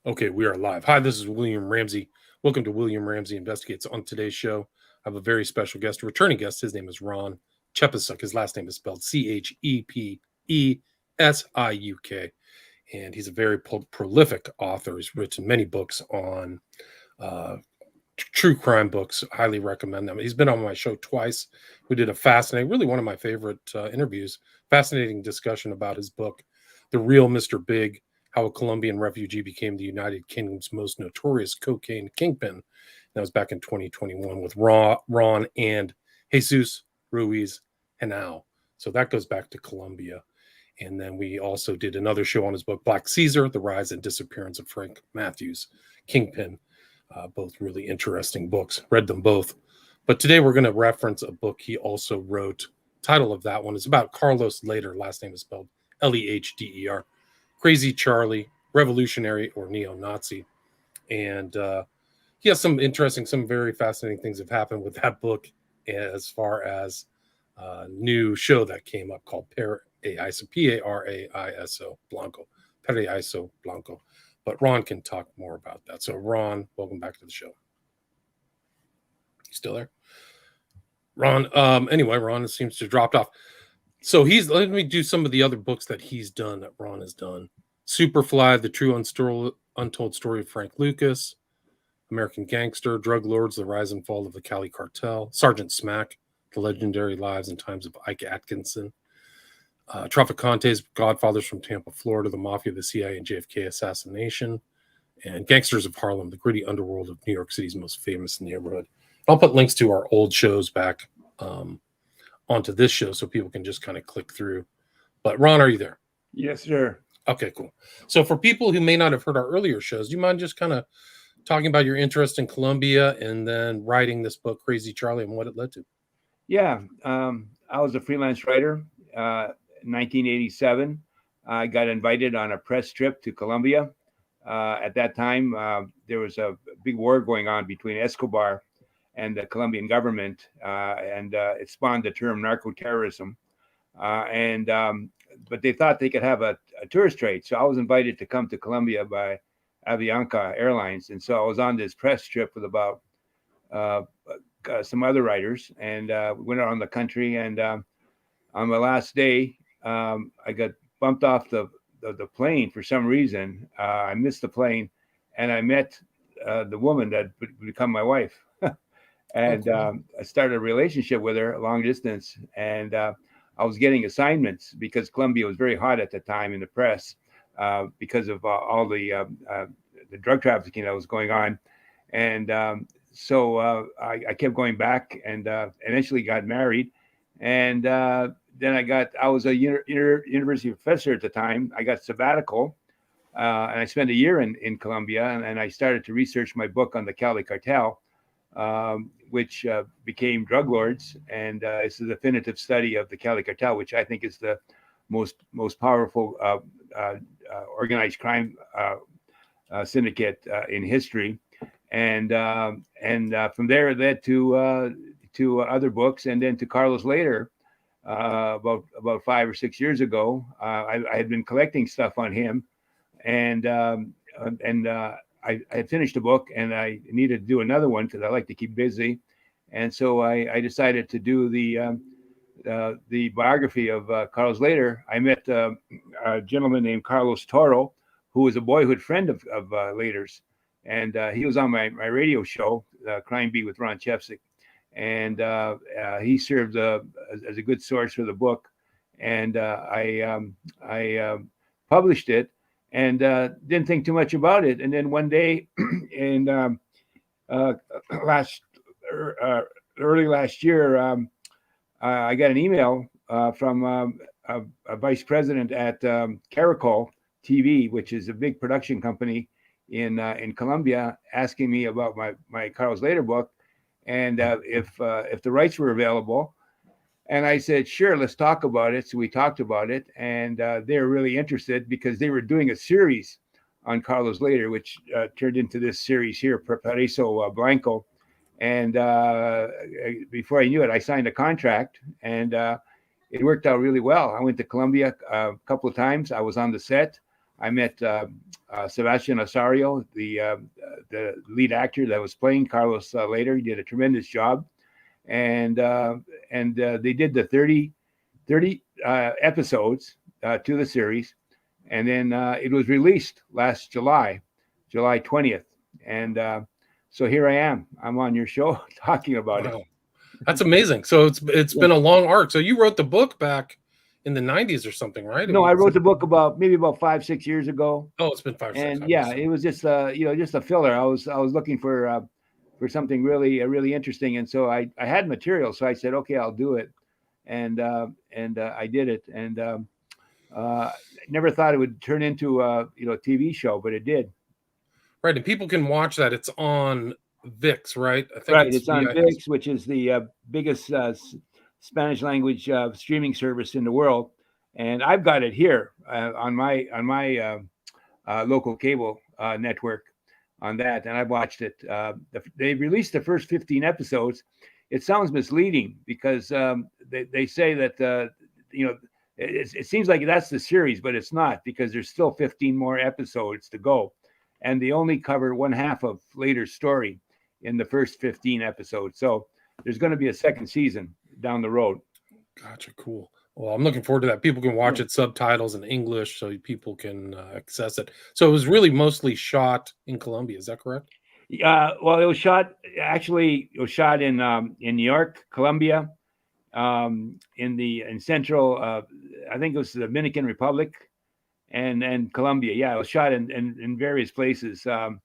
Okay, we are live. Hi, this is William Ramsey. Welcome to William Ramsey Investigates. On today's show, I have a very special guest, a returning guest. His name is Ron Chepesiuk. His last name is spelled Chepesiuk. And he's a very prolific author. He's written many books on uh, true crime books. Highly recommend them. He's been on my show twice. We did a fascinating, really one of my favorite interviews, fascinating discussion about his book, The Real Mr. Big, How a Colombian Refugee Became the United Kingdom's Most Notorious Cocaine Kingpin. That was back in 2021 with Ron and Jesus Ruiz Henao. So that goes back to Colombia. And then we also did another show on his book, Black Caesar, The Rise and Disappearance of Frank Matthews, Kingpin. Both really interesting books. Read them both. But today we're going to reference a book he also wrote. Title of that one is about Carlos Lehder. Last name is spelled Lehder. Crazy Charlie, Revolutionary or Neo-Nazi. And he has some very fascinating things have happened with that book as far as a new show that came up called Paraiso, Paraiso Blanco. Paraíso Blanco. But Ron can talk more about that. So, Ron, welcome back to the show. You still there? Ron, anyway, Ron seems to have dropped off. So let me do some of the other books that he's done, that Ron has done. Superfly, The True Untold Story of Frank Lucas, American Gangster, Drug Lords, The Rise and Fall of the Cali Cartel, Sergeant Smack, The Legendary Lives and Times of Ike Atkinson, Traficantes, Godfathers from Tampa, Florida, The Mafia, the CIA, and JFK Assassination, and Gangsters of Harlem, the gritty underworld of New York City's most famous neighborhood. I'll put links to our old shows back onto this show so people can just kind of click through. But Ron, are you there? Yes, sir. Okay, cool. So for people who may not have heard our earlier shows, do you mind just kind of talking about your interest in Colombia and then writing this book, Crazy Charlie, and what it led to? Yeah, I was a freelance writer. 1987, I got invited on a press trip to Colombia. At that time, there was a big war going on between Escobar and the Colombian government, and it spawned the term narco-terrorism. But they thought they could have a tourist trade. So I was invited to come to Colombia by Avianca Airlines. And so I was on this press trip with about some other writers, and we went around the country. And on my last day, I got bumped off the plane for some reason. I missed the plane, and I met the woman that would become my wife. And I started a relationship with her, long distance. And I was getting assignments because Colombia was very hot at the time in the press because of all the drug trafficking that was going on. And so I kept going back and eventually got married. And then I was a university professor at the time. I got sabbatical and I spent a year in Colombia, and I started to research my book on the Cali Cartel, which became Drug Lords. And it's a definitive study of the Cali Cartel, which I think is the most powerful organized crime syndicate in history. And from there it led to other books, and then to Carlos Lehder about 5 or 6 years ago. I had been collecting stuff on him, and I had finished a book, and I needed to do another one because I like to keep busy. And so I decided to do the biography of Carlos Lehder. I met a gentleman named Carlos Toro, who was a boyhood friend of Lehder's. And he was on my radio show, Crime Beat with Ron Chepesiuk. And he served as a good source for the book. And I published it and didn't think too much about it. And then one day in early last year, I got an email from a vice president at Caracol TV, which is a big production company in Colombia, asking me about my Carlos Lehder book, and if the rights were available. And I said, sure, let's talk about it. So we talked about it, and they were really interested because they were doing a series on Carlos Lehder, which turned into this series here, Paraíso Blanco. And before I knew it, I signed a contract, and it worked out really well. I went to Colombia a couple of times. I was on the set. I met Sebastian Osario, the lead actor that was playing Carlos later. He did a tremendous job, and they did the 30 episodes to the series, and then it was released last July 20th, and so here I am. I'm on your show talking about it. Wow, that's amazing. So it's Yeah. been a long arc. So you wrote the book back in the '90s or something, right? No, I wrote the book about 5-6 years ago, Oh, it's been five, six. and I yeah, missed it. it was just just a filler. I was looking for something really interesting, and so I had material, so I said, okay, I'll do it, and I did it, and never thought it would turn into a TV show, but it did. Right, and people can watch that. It's on VIX, right? I think Right, it's it's on VIX. VIX, which is the biggest Spanish language streaming service in the world, and I've got it here on my local cable network on that, and I've watched it. They released the first 15 episodes. It sounds misleading because they say that it seems like that's the series, but it's not, because there's still 15 more episodes to go, and they only cover one half of later story in the first 15 episodes. So there's going to be a second season down the road. Gotcha, cool. Well, I'm looking forward to that. People can watch Yeah. it subtitles in English, so people can access it. So it was really mostly shot in Colombia. Is that correct? Well, it was shot in New York, Colombia, in central, I think it was the Dominican Republic, and Colombia. Yeah, it was shot in various places, um,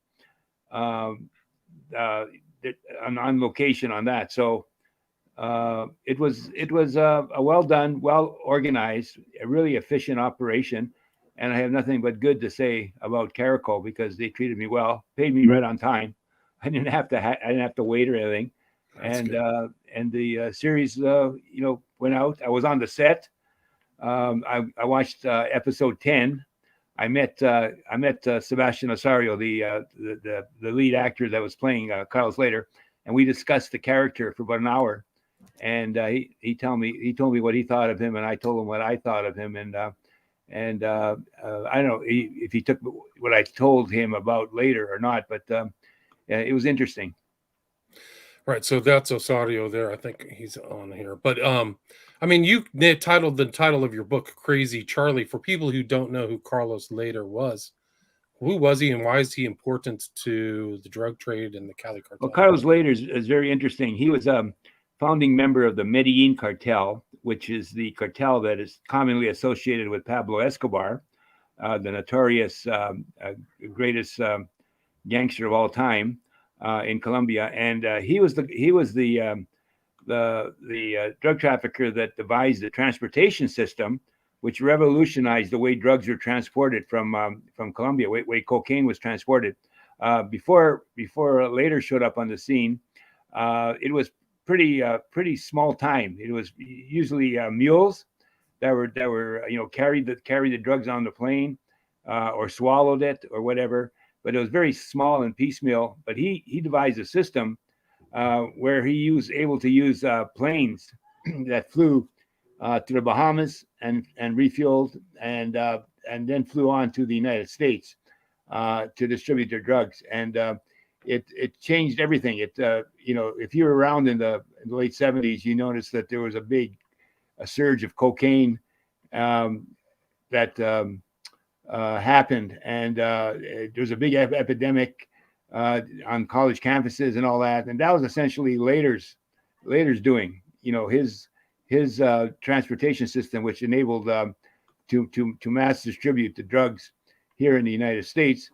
uh, on location on that. So it was a well done, well organized, a really efficient operation, and I have nothing but good to say about Caracol because they treated me well, paid me right on time. I didn't have to wait or anything, That's and good. the series went out. I was on the set. I watched episode 10. I met Sebastian Osario, the lead actor that was playing Carlos later, and we discussed the character for about an hour, and he told me what he thought of him, and I told him what I thought of him, and I don't know if he took what I told him about later or not, but yeah, it was interesting. Right. So that's Osario there. I think he's on here. But I mean, you titled the title of your book "Crazy Charlie." For people who don't know who Carlos Later was, who was he, and why is he important to the drug trade and the Cali Well, cartel? Carlos later is very interesting. He was a founding member of the Medellin cartel, which is the cartel that is commonly associated with Pablo Escobar, the notorious greatest gangster of all time in Colombia, and he was the drug trafficker that devised the transportation system, which revolutionized the way drugs were transported from Colombia, way cocaine was transported. Before later showed up on the scene, it was pretty small time. It was usually mules that were carried the drugs on the plane, or swallowed it or whatever. But it was very small and piecemeal. But he devised a system where he was able to use planes that flew to the Bahamas and refueled, and then flew on to the United States to distribute their drugs. And it changed everything. If you were around in the late '70s, you noticed that there was a surge of cocaine um, that happened, and there was a big epidemic on college campuses and all that. And that was essentially Later's doing. His transportation system, which enabled to mass distribute the drugs here in the United States,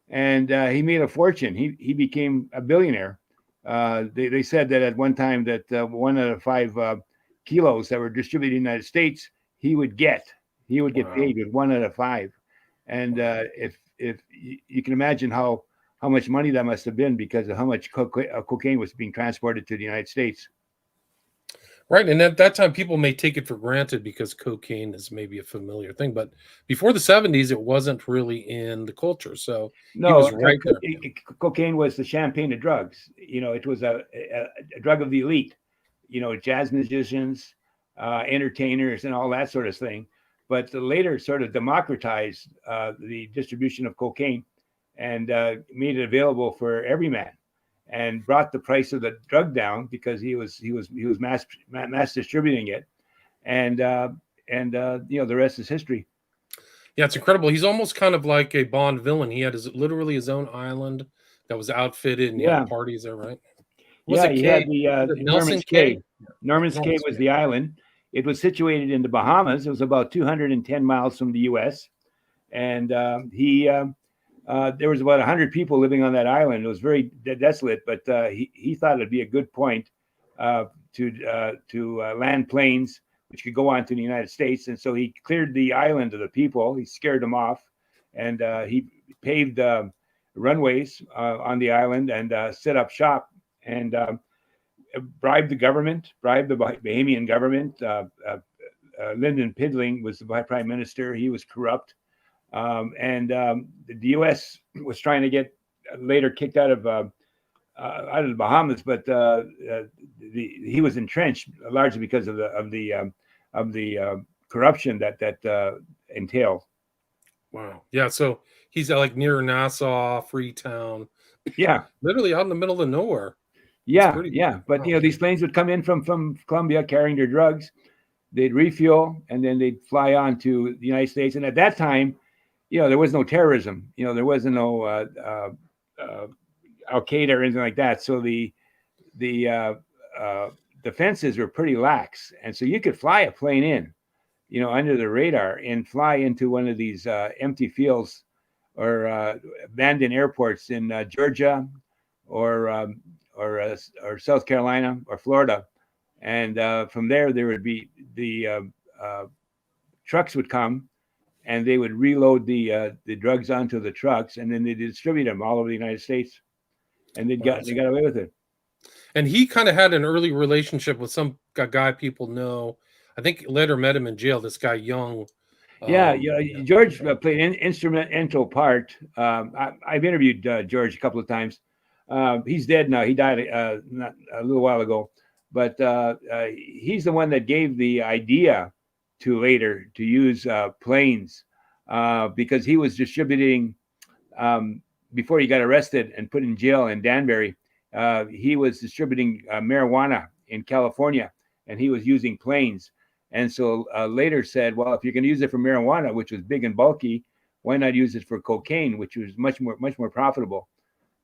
and he made a fortune. He became a billionaire. They said that at one time that 1 out of 5 kilos that were distributed in the United States, he would get Wow. paid with 1 out of 5. And Wow. if you can imagine how much money that must have been because of how much cocaine was being transported to the United States. Right. And at that time, people may take it for granted because cocaine is maybe a familiar thing. But before the '70s, it wasn't really in the culture. So he No, was right there. cocaine was the champagne of drugs. It was a drug of the elite. Jazz musicians, entertainers, and all that sort of thing. but later sort of democratized the distribution of cocaine and made it available for every man, and brought the price of the drug down because he was mass distributing it, and the rest is history. Yeah, it's incredible. He's almost kind of like a Bond villain. He had literally his own island that was outfitted, and he had Yeah, parties there, right? Was yeah. it You K? had the Was it Nelson Norman's K? Cay. Norman's Cay Norman's was K. the island. It was situated in the Bahamas. It was about 210 miles from the U.S. And there was about 100 people living on that island. It was very desolate, but he thought it'd be a good point to land planes which could go on to the United States. And so he cleared the island of the people. He scared them off, and he paved runways on the island and set up shop, and bribed the government, bribed the Bahamian government. Lyndon Pidling was the prime minister. He was corrupt. The U.S. was trying to get later kicked out of the Bahamas, but he was entrenched largely because of the corruption that entailed. Wow. Yeah. So he's like near Nassau, Freetown, Yeah, literally out in the middle of nowhere. It's yeah, pretty. yeah. But Wow. these planes would come in from Colombia carrying their drugs. They'd refuel, and then they'd fly on to the United States. And at that time, there was no terrorism. There wasn't no Al Qaeda or anything like that. So the defenses were pretty lax, and so you could fly a plane in, under the radar and fly into one of these empty fields or abandoned airports in Georgia or South Carolina or Florida, and from there would be the trucks would come, and they would reload the drugs onto the trucks, and then they distribute them all over the United States, and they Wow. got away with it. And he kind of had an early relationship with some guy people know. I think later met him in jail. This guy Young. Yeah, Yeah. George played an instrumental part. I've interviewed George a couple of times. He's dead now. He died not a little while ago, but he's the one that gave the idea to later to use planes because he was distributing before he got arrested and put in jail in Danbury. He was distributing marijuana in California, and he was using planes. And so later said, well, if you're going to use it for marijuana, which was big and bulky, why not use it for cocaine, which was much more profitable?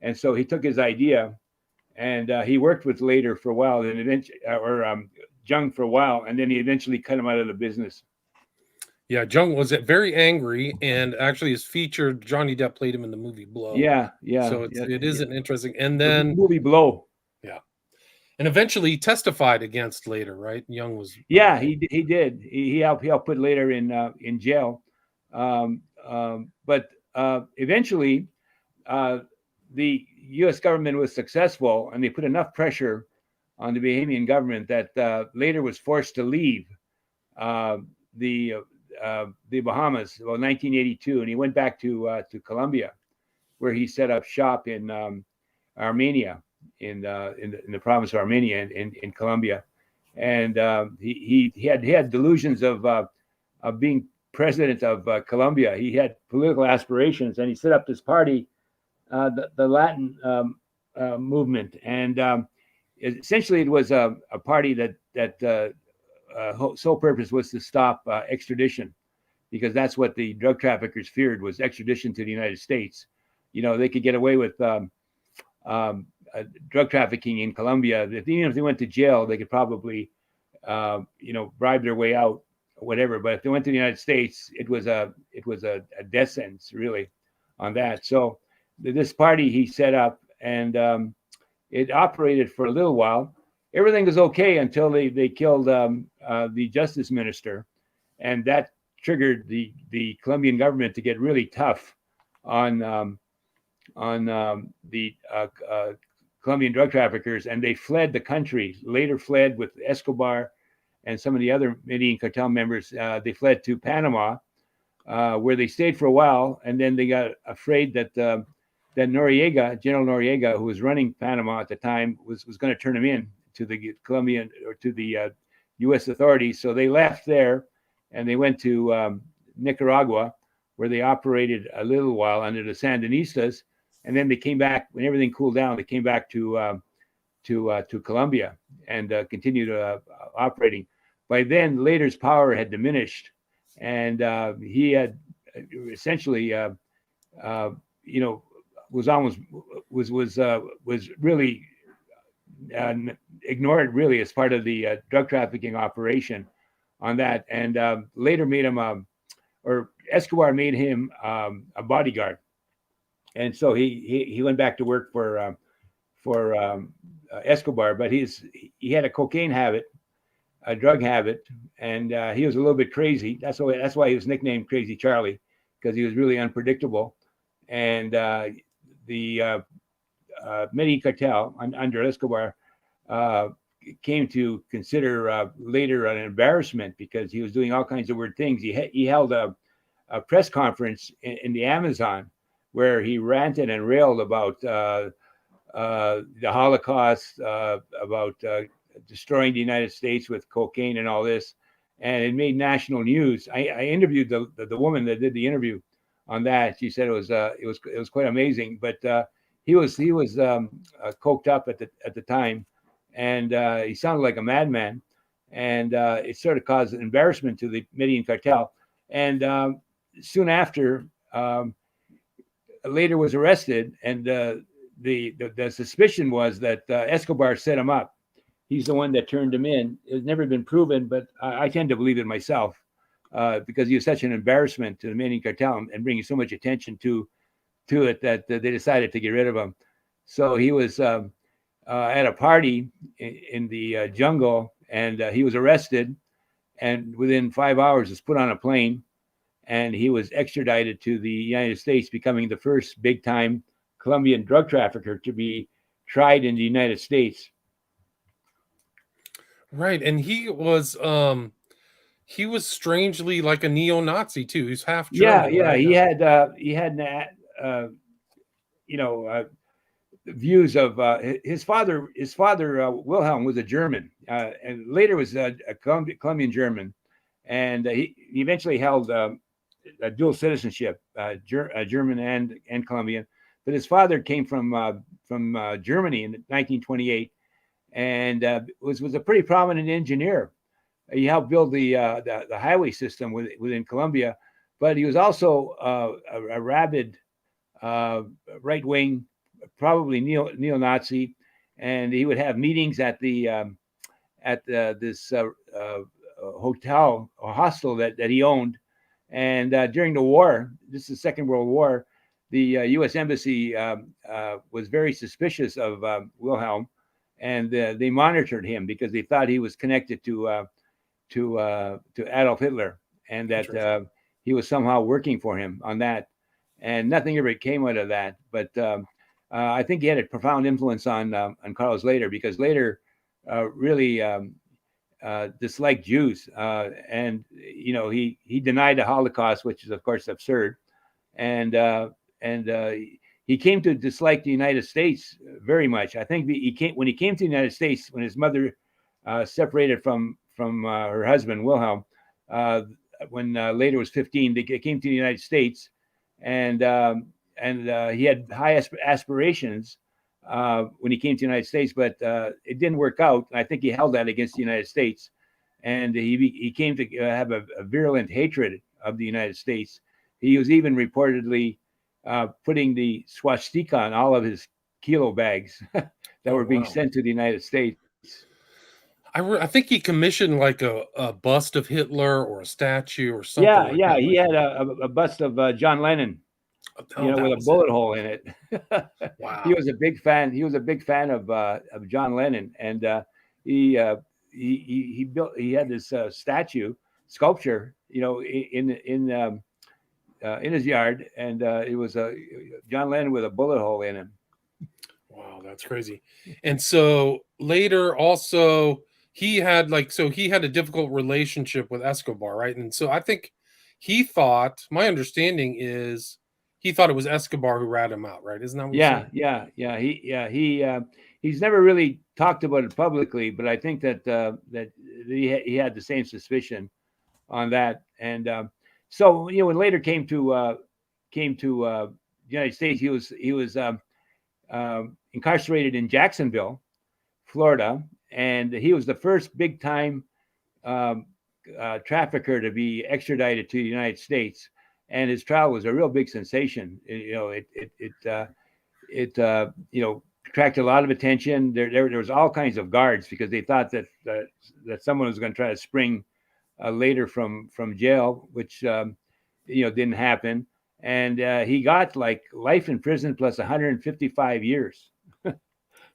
And so he took his idea, and he worked with Later for a while, and eventually, Jung for a while, and then he eventually cut him out of the business. Yeah, Jung was very angry, and actually is featured. Johnny Depp played him in the movie Blow. Yeah. So it is an interesting. And The then movie Blow. yeah, and eventually he testified against Later, right? Young was. Yeah, he did. He helped put Later in jail, but eventually the U.S. government was successful, and they put enough pressure on the Bahamian government that Later was forced to leave the Bahamas about 1982, and he went back to Colombia, where he set up shop in Armenia, in the province of Armenia in Colombia, and he had delusions of being president of Colombia. He had political aspirations, and he set up this party, the Latin movement, and essentially it was a party that sole purpose was to stop extradition, because that's what the drug traffickers feared, was extradition to the United States. They could get away with drug trafficking in Colombia. Even if they went to jail, they could probably bribe their way out, or whatever. But if they went to the United States, it was a death sentence, really, on that. So this party he set up, and it operated for a little while. Everything was okay until they killed the justice minister, and that triggered the Colombian government to get really tough on the Colombian drug traffickers, and they fled the country. Later fled with Escobar and some of the other Medellin cartel members. They fled to Panama, where they stayed for a while, and then they got afraid that Noriega, General Noriega, who was running Panama at the time, was going to turn them in to the Colombian or to the U.S. authorities. So they left there, and they went to Nicaragua, where they operated a little while under the Sandinistas, and then they came back when everything cooled down. They came back to Colombia and continued operating. By then, Later's power had diminished, and he had essentially, you know, was almost was really ignored really as part of the drug trafficking operation on that. And later made him, or Escobar made him a bodyguard, and so he went back to work for Escobar, but he had a cocaine habit, a drug habit, and he was a little bit crazy. That's why he was nicknamed Crazy Charlie, because he was really unpredictable. And the Medellin cartel under Escobar came to consider later an embarrassment because he was doing all kinds of weird things. He held a press conference in the Amazon where he ranted and railed about the Holocaust, about destroying the United States with cocaine and all this, and it made national news. I interviewed the woman that did the interview on that. She said it was quite amazing, but he was coked up at the time, and he sounded like a madman, and it sort of caused embarrassment to the Medellin cartel. And soon after, later was arrested, and the suspicion was that Escobar set him up. He's the one that turned him in. It's never been proven, but I tend to believe it myself because he was such an embarrassment to the Medellin cartel and bringing so much attention to it that they decided to get rid of him. So he was at a party in the jungle, and he was arrested, and within 5 hours was put on a plane, and he was extradited to the United States, becoming the first big-time Colombian drug trafficker to be tried in the United States. Right, and he was strangely like a neo-Nazi too. He's half German. Yeah. Right? He had views of his father. His father Wilhelm was a German, and later was a Colombian German, and he eventually held a dual citizenship, German and Colombian. But his father came from Germany in 1928, and was a pretty prominent engineer. He helped build the highway system within Colombia, but he was also a rabid right wing, probably neo-Nazi, and he would have meetings at this hotel or hostel that he owned. And during the war, this is the Second World War, the U.S. Embassy was very suspicious of Wilhelm, and they monitored him because they thought he was connected to Adolf Hitler, and that he was somehow working for him on that. And nothing ever came out of that. But I think he had a profound influence on Carlos Later, because Later really disliked Jews, and he denied the Holocaust, which is of course absurd, and he came to dislike the United States very much. I think when he came to the United States, when his mother separated from her husband Wilhelm, when Later was 15, they came to the United States, and he had high aspirations when he came to the United States, but it didn't work out. I think he held that against the United States, and he came to have a virulent hatred of the United States. He was even reportedly putting the swastika on all of his kilo bags that were being sent to the United States. I think he commissioned like a bust of Hitler or a statue or something. Yeah. He had a bust of John Lennon, with a bullet hole in it. Wow. He was a big fan. He was a big fan of John Lennon, and he had this sculpture, in his yard, and it was John Lennon with a bullet hole in him. Wow, that's crazy. And so Later also he had a difficult relationship with Escobar, right? And so I think my understanding is he thought it was Escobar who ratted him out, right? Isn't that what you're saying? He's never really talked about it publicly, but I think that he had the same suspicion on that. And so when later came to the United States, he was incarcerated in Jacksonville, Florida, and he was the first big time um, trafficker to be extradited to the United States. And his trial was a real big sensation. It attracted a lot of attention. There was all kinds of guards because they thought that someone was going to try to spring later from jail, which didn't happen. And he got like life in prison plus 155 years.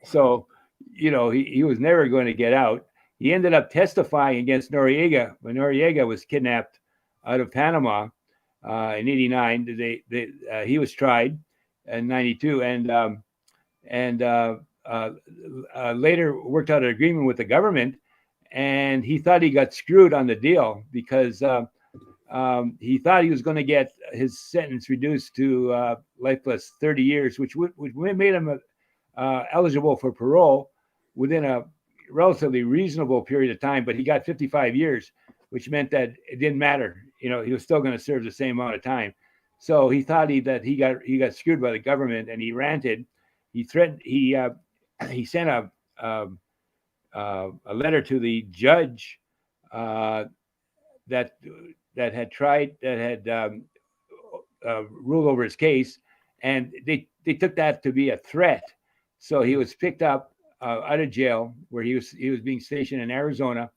So, he was never going to get out. He ended up testifying against Noriega when Noriega was kidnapped out of Panama in '89. He was tried in '92 and later worked out an agreement with the government. And he thought he got screwed on the deal because he thought he was going to get his sentence reduced to life plus 30 years, which made him eligible for parole within a relatively reasonable period of time. But he got 55 years, which meant that it didn't matter. He was still going to serve the same amount of time. So he thought that he got screwed by the government, and he ranted. He threatened. He sent a letter to the judge that had ruled over his case, and they took that to be a threat. So he was picked up out of jail, where he was being stationed in Arizona,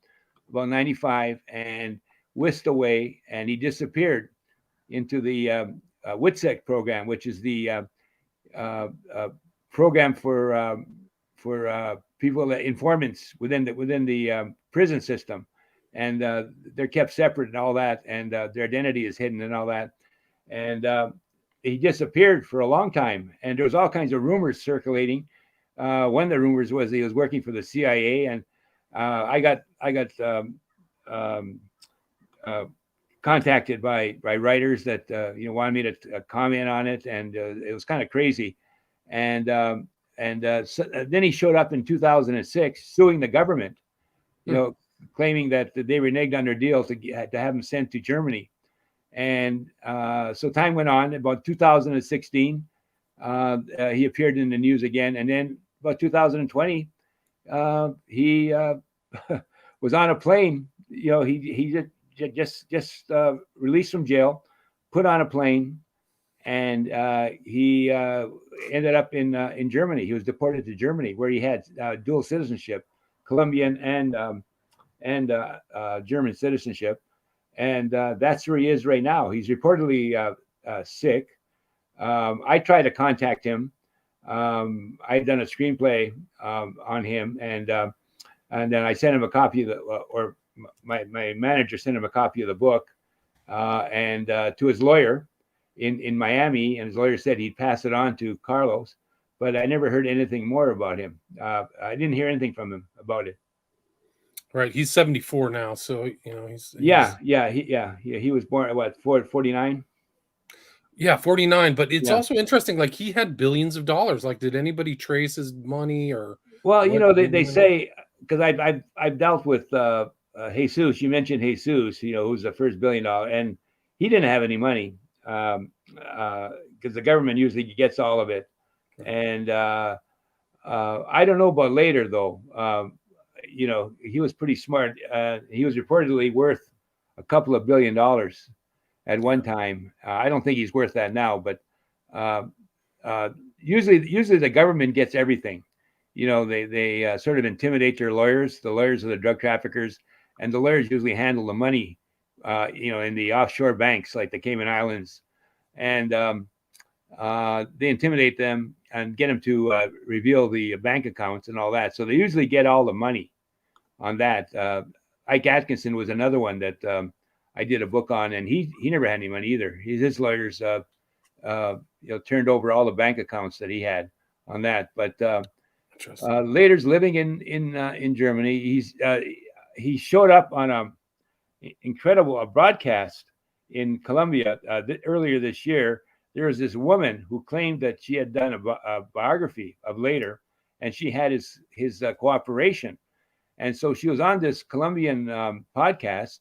about '95, and whisked away, and he disappeared into the WITSEC program, which is the program for people, informants within the prison system, and they're kept separate and all that, and their identity is hidden and all that. And he disappeared for a long time, and there was all kinds of rumors circulating. One of the rumors was he was working for the CIA, and I got contacted by writers that wanted me to comment on it, and it was kind of crazy. And then he showed up in 2006 suing the government, claiming that they reneged on their deal to have him sent to Germany. And so time went on. About 2016, he appeared in the news again, and then about 2020, he was on a plane. He just released from jail, put on a plane, and he ended up in Germany. He was deported to Germany, where he had dual citizenship, Colombian and German citizenship. And that's where he is right now. He's reportedly sick. I tried to contact him. I'd done a screenplay on him, and then I sent him a copy of or my manager sent him a copy of the book, and to his lawyer in Miami, and his lawyer said he'd pass it on to Carlos, but I never heard anything more about him. I didn't hear anything from him about it. Right, he's 74 now, so he's he was born at 49. Yeah, 49. But it's also interesting. Like, he had billions of dollars. Like, did anybody trace his money or? Well, they say, because I've dealt with Jesus. You mentioned Jesus, who's the first $1 billion, and he didn't have any money because the government usually gets all of it. And I don't know about later though. He was pretty smart. He was reportedly worth a couple of $1 billion at one time. I don't think he's worth that now, but usually the government gets everything. They sort of intimidate their lawyers. The lawyers are the drug traffickers, and the lawyers usually handle the money, in the offshore banks like the Cayman Islands, and they intimidate them and get them to reveal the bank accounts and all that. So they usually get all the money on that. Ike Atkinson was another one that I did a book on, and he never had any money either. His lawyers turned over all the bank accounts that he had on that. But later's living in Germany. He showed up on a incredible broadcast in Colombia earlier this year. There was this woman who claimed that she had done a biography of Later, and she had his cooperation. And so she was on this Colombian podcast,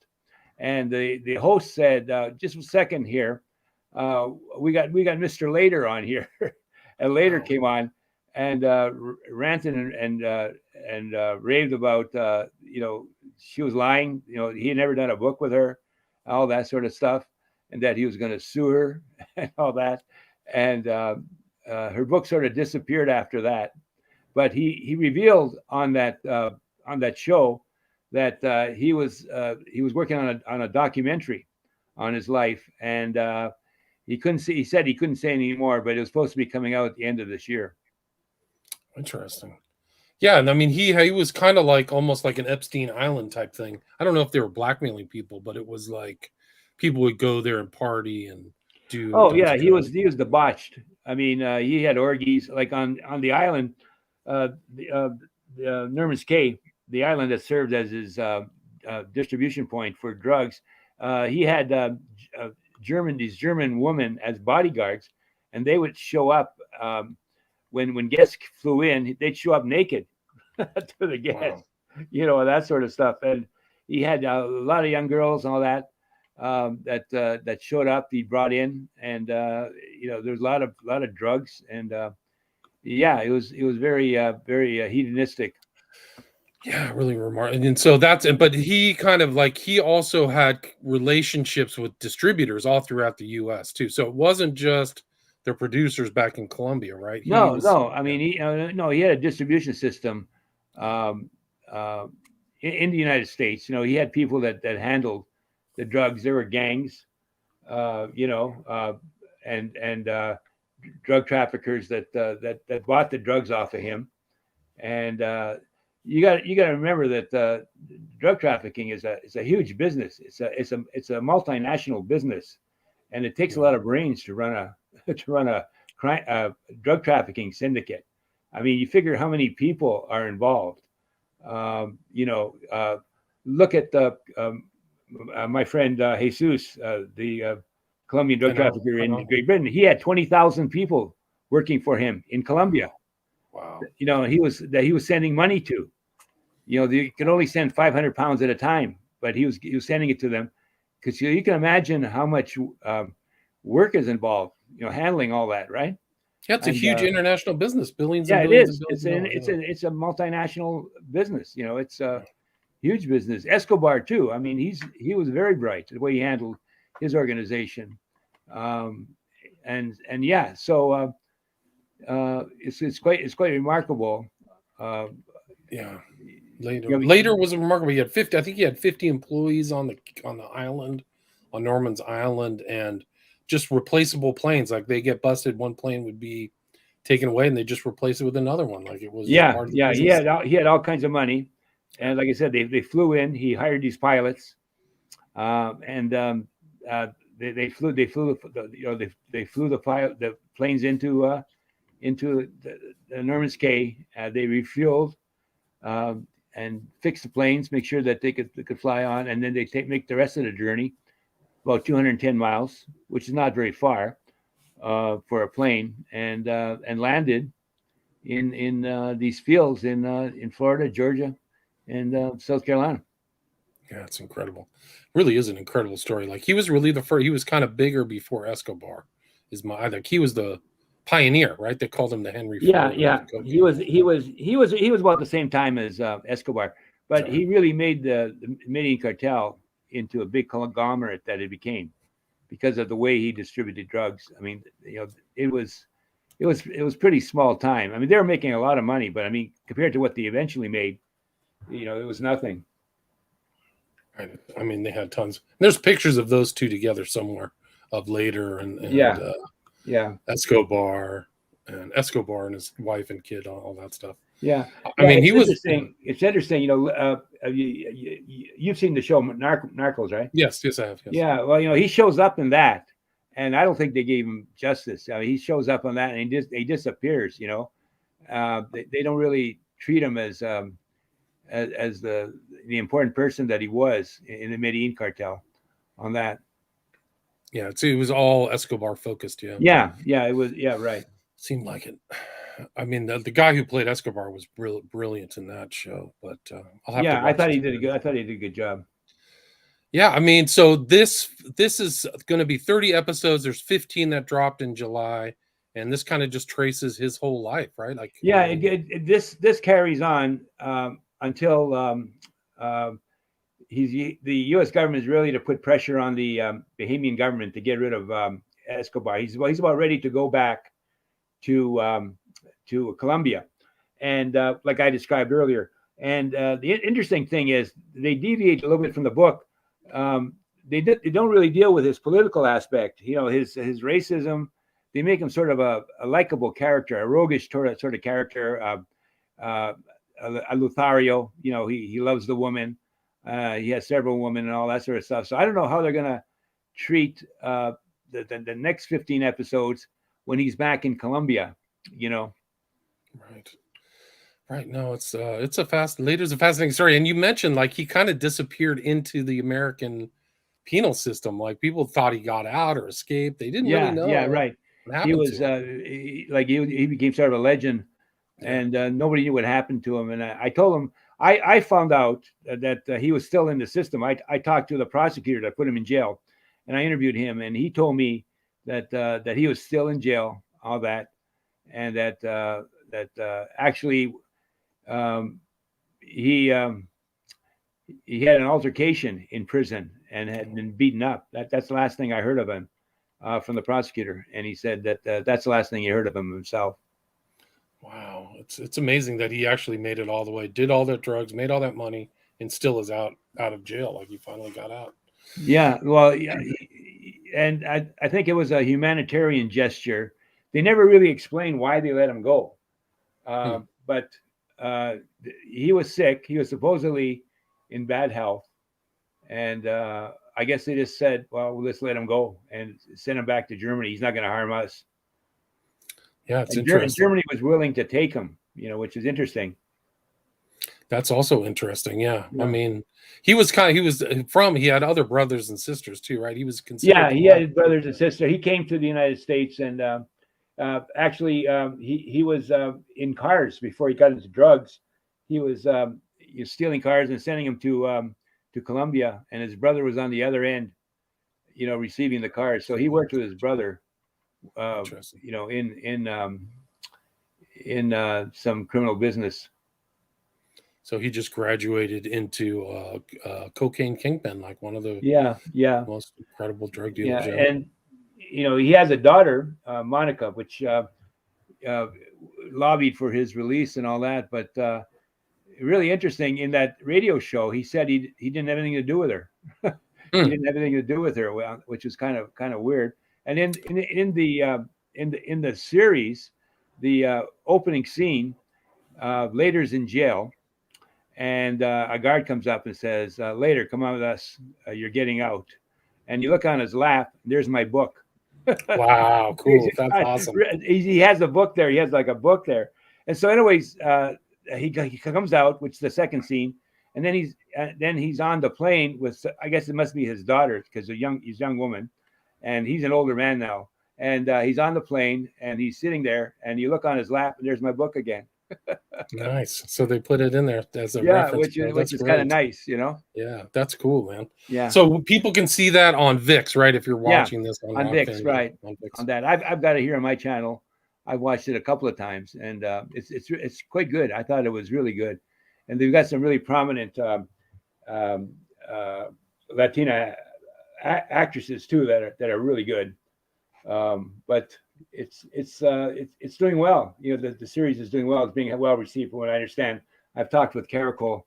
and the host said, "Just a second here, we got Mr. Later on here," and Later Wow. came on and ranted and raved about she was lying. He had never done a book with her, all that sort of stuff, and that he was going to sue her and all that, and her book sort of disappeared after that. But he revealed on that show that he was working on a documentary on his life, and he couldn't see. He said he couldn't say anymore, but it was supposed to be coming out at the end of this year. Interesting. Yeah, and I mean he was kind of like almost like an Epstein Island type thing. I don't know if they were blackmailing people, but it was like people would go there and party and do a Oh bunch yeah, of he was drugs. debauched. I mean, he had orgies like on the island, the Nerman's Cay, the island that served as his distribution point for drugs. He had these German women as bodyguards, and they would show up when guests flew in. They'd show up naked to the guests, Wow. that sort of stuff. And he had a lot of young girls and all that that showed up. He brought in, and there's a lot of drugs, and yeah, it was very hedonistic. Yeah, really remarkable. And so but he kind of like he also had relationships with distributors all throughout the US too. So it wasn't just the producers back in Colombia, right? He No, was, no, I yeah, mean, he had a distribution system um, uh, in the United States. He had people that handled the drugs. There were gangs, and drug traffickers that bought the drugs off of him. And you got to remember that drug trafficking is a huge business. It's a multinational business, and it takes a yeah. lot of brains to run a to run a drug trafficking syndicate. I mean, you figure how many people are involved. Um, you know, uh, Look at my friend Jesus, the Colombian I drug know, trafficker I in know. Great Britain. He had 20,000 people working for him in Colombia. Wow. He was sending money to. You can only send 500 pounds at a time, but he was sending it to them because you can imagine how much work is involved. Handling all that, right? Yeah, it's a And huge international business, billions and yeah, it billions and is. billions It's of an dollars. it's Yeah. a it's a multinational business. It's a Yeah. huge business. Escobar too. I mean, he was very bright the way he handled his organization, um, and yeah. So it's quite remarkable. Uh, Yeah. you know, Later was remarkable. He had 50, I think he had 50 employees on the island, on Norman's Island, and just replaceable planes. Like they get busted, one plane would be taken away and they just replace it with another one. Like it was just Yeah, part of the yeah, business. he had all kinds of money, Yeah. and like I said, they flew in. He hired these pilots, and uh, they flew the planes into the Norman's Cay. They refueled and fixed the planes, make sure that they could fly on, and then they make the rest of the journey, about 210 miles, which is not very far for a plane, and landed in these fields in Florida, Georgia, and South Carolina. Yeah, it's incredible. Really is an incredible story. Like he was really the first. He was kind of bigger before Escobar. I think he was the pioneer, right? They called him the Henry Yeah, Ford of yeah. He cocaine. was he was he was he was about the same time as Escobar, but Yeah. he really made the Medellin cartel into a big conglomerate that it became because of the way he distributed drugs. I mean, it was pretty small time. I mean, they were making a lot of money, but I mean, compared to what they eventually made, it was nothing. I mean, they had tons. There's pictures of those two together somewhere of Later and Yeah, yeah, Escobar and his wife and kid, all that stuff. yeah, I yeah. mean, he It's was. interesting. It's interesting. You've seen the show Narcos, right? Yes, yes, I have. Yes. Yeah. Well, he shows up in that, and I don't think they gave him justice. I mean, he shows up on that, and he disappears. They don't really treat him as the important person that he was in the Medellin cartel on that. Yeah, it was all Escobar focused. Yeah, Yeah, yeah, it was. Yeah, right. seemed like it. I mean, the guy who played Escobar was brilliant in that show, but I'll have to Yeah, I watch thought this he did a again. good. I thought he did a good job. Yeah, I mean, so this is going to be 30 episodes. There's 15 that dropped in July, and this kind of just traces his whole life, right? Like, I Yeah, mean, this carries on until uh, the U.S. government is really to put pressure on the Bahamian government to get rid of Escobar. He's about ready to go back to Colombia, and like I described earlier. And the interesting thing is they deviate a little bit from the book. Um, they don't really deal with his political aspect. You know, his racism. They make him sort of a likable character, a roguish sort of character. Uh, a Lothario. You know, he loves the woman. He has several women and all that sort of stuff. So I don't know how they're gonna treat the next 15 episodes when he's back in Colombia. You know. right. Right. No, it's a fascinating story. And you mentioned like he kind of disappeared into the American penal system. Like people thought he got out or escaped. They didn't really Yeah, know right. what He happened was to him. he became sort of a legend, Yeah. and nobody knew what happened to him. And I told him I found out that he was still in the system. I talked to the prosecutor that put him in jail, and I interviewed him, and he told me that he was still in jail, all that, and that actually um, he um, he had an altercation in prison and had been beaten up. That's the last thing I heard of him from the prosecutor, and he said that that's the last thing he heard of him himself. Wow. It's amazing that he actually made it all the way, did all that drugs, made all that money, and still is out of jail. Like he finally got out. Yeah, well, yeah, and I think it was a humanitarian gesture. They never really explained why they let him go, Hmm. but uh, he was sick. He was supposedly in bad health, and I guess they just said, "Well, let's let him go and send him back to Germany. He's not going to harm us." Yeah, it's And interesting. Germany was willing to take him, which is interesting. That's also interesting. Yeah. I Yeah. mean, he had other brothers and sisters too, right? He was considered Yeah, the he had black his sheep. brothers and sister. He came to the United States, and actually, he was in cars before he got into drugs. He was stealing cars and sending them to Colombia, and his brother was on the other end, receiving the cars. So he worked with his brother, uh, Interesting. in some criminal business. So he just graduated into cocaine kingpin, like one of the Yeah, yeah, most incredible drug yeah, dealers. Yeah. and he has a daughter, Monica, which uh, lobbied for his release and all that. But really interesting in that radio show, he said he didn't have anything to do with her. He Hmm. didn't have anything to do with her, which is kind of weird. And in the series, the opening scene, Later's in jail, and a guard comes up and says, "Later, come on with us. You're getting out." And you look on his lap. There's my book. Wow. Cool. That's awesome. He has a book there. He has like a book there. And so, anyways, he comes out, which is the second scene, and then he's on the plane with, I guess it must be his daughter, because he's a young woman, and he's an older man now. And he's on the plane and he's sitting there, and you look on his lap, and there's my book again. Nice. So they put it in there as a Yeah, reference which point. is which That's is kind of great. nice. Yeah, that's cool, man. Yeah, So people can see that on VIX, right? If you're yeah, watching this on on Rock VIX, Family right? on VIX. On that, I've got it here on my channel. I've watched it a couple of times, and it's quite good. I thought it was really good, and they've got some really prominent um, uh, Latina actresses too that are really good. But it's doing well. The series is doing well. It's being well received, from what I understand. I've talked with Caracol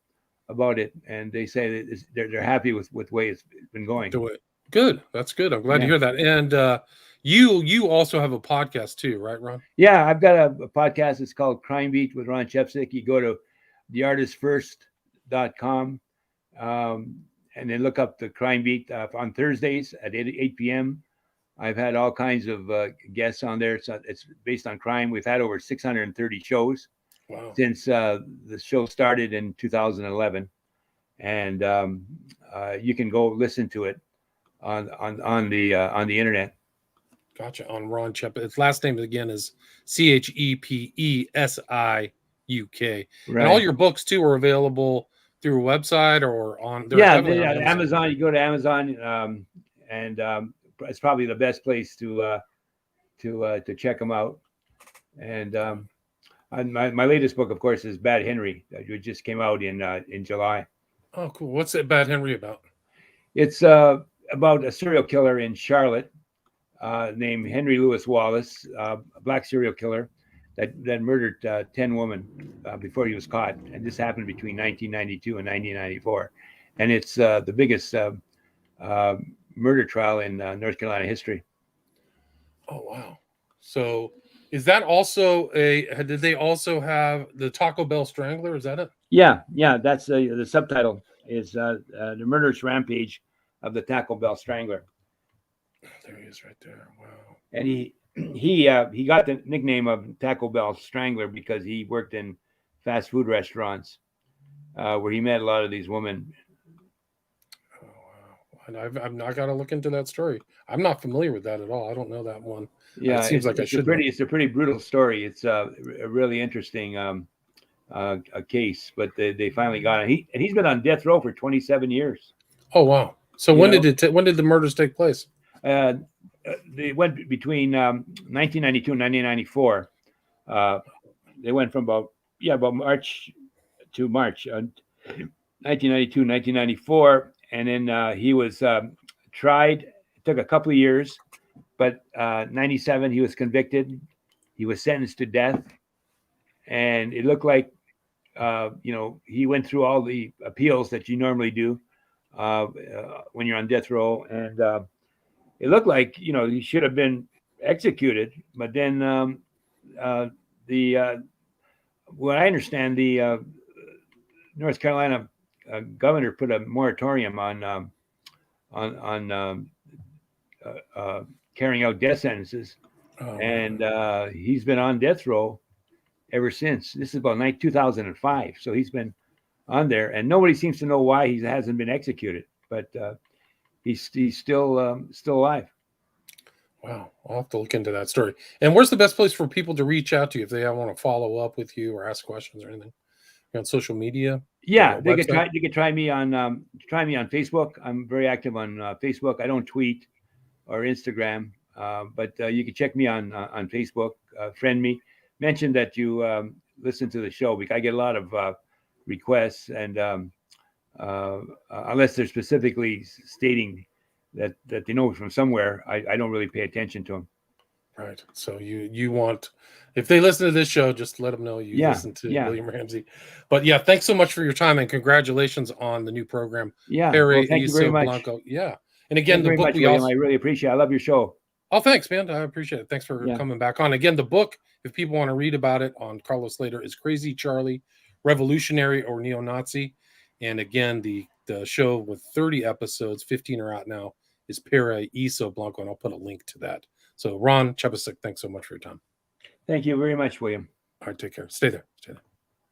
about it, and they say that they're happy with the way it's been going. Do it. Good. That's good. I'm glad to Yeah. hear that. And you also have a podcast too, right, Ron? Yeah, I've got a podcast. It's called Crime Beat with Ron Chepesiuk. You go to theartistfirst.com, um, and then look up the Crime Beat on Thursdays at 8 p.m. I've had all kinds of guests on there. It's based on crime. We've had over 630 shows Wow. since the show started in 2011, and you can go listen to it on the internet. Gotcha. On Ron Chep. Its last name again is Chepesiuk. And all Right. your books too are available through a website or on? They're Yeah, definitely on Amazon. Amazon. You go to Amazon, and it's probably the best place to check them out. And my latest book, of course, is Bad Henry. It just came out in July. Oh, cool. What's it Bad Henry about? It's about a serial killer in Charlotte named Henry Louis Wallace, a black serial killer that murdered 10 women before he was caught. And this happened between 1992 and 1994. And it's the biggest murder trial in North Carolina history. Oh, wow. So is that also did they also have the Taco Bell Strangler? Is that it? Yeah. That's the subtitle is the murderous rampage of the Taco Bell Strangler. There he is right there. Wow. And he got the nickname of Taco Bell Strangler because he worked in fast food restaurants where he met a lot of these women. Oh, wow. And I've got to look into that story. I'm not familiar with that at all. I don't know that one. Yeah, it seems like I should. It's a pretty brutal story. It's a really interesting a case, but they finally got him. He's been on death row for 27 years. Oh, wow. So when did the murders take place? They went between 1992 and 1994. They went from about March to March, 1992, 1994, and then he was tried. It took a couple of years, but 97 he was convicted. He was sentenced to death, and it looked like he went through all the appeals that you normally do when you're on death row, and it looked like he should have been executed. But then what I understand, the North Carolina governor put a moratorium on carrying out death sentences, and he's been on death row ever since. This is about 2005, so he's been on there, and nobody seems to know why he hasn't been executed. But he's still alive. Wow, I'll have to look into that story. And where's the best place for people to reach out to you if they want to follow up with you or ask questions or anything? You're on social media? Yeah, they could try me on Facebook. I'm very active on Facebook. I don't tweet or Instagram, but you can check me on Facebook. Friend me. Mention that you listen to the show because I get a lot of requests, and unless they're specifically stating that they know from somewhere, I don't really pay attention to them. Right. So you want, if they listen to this show, just let them know you listen to William Ramsey. But yeah, thanks so much for your time and congratulations on the new program. Yeah, thank you very much. Blanco. Yeah, and again, the book William, I really appreciate it. I love your show. Oh, thanks, man. I appreciate it. Thanks for coming back on. Again, the book, if people want to read about it on Carlos Slater, is Crazy Charlie, Revolutionary or Neo-Nazi. And again, the show with 30 episodes, 15 are out now, is Paraíso Blanco, and I'll put a link to that. So, Ron Chepesiuk, thanks so much for your time. Thank you very much, William. All right, take care. Stay there.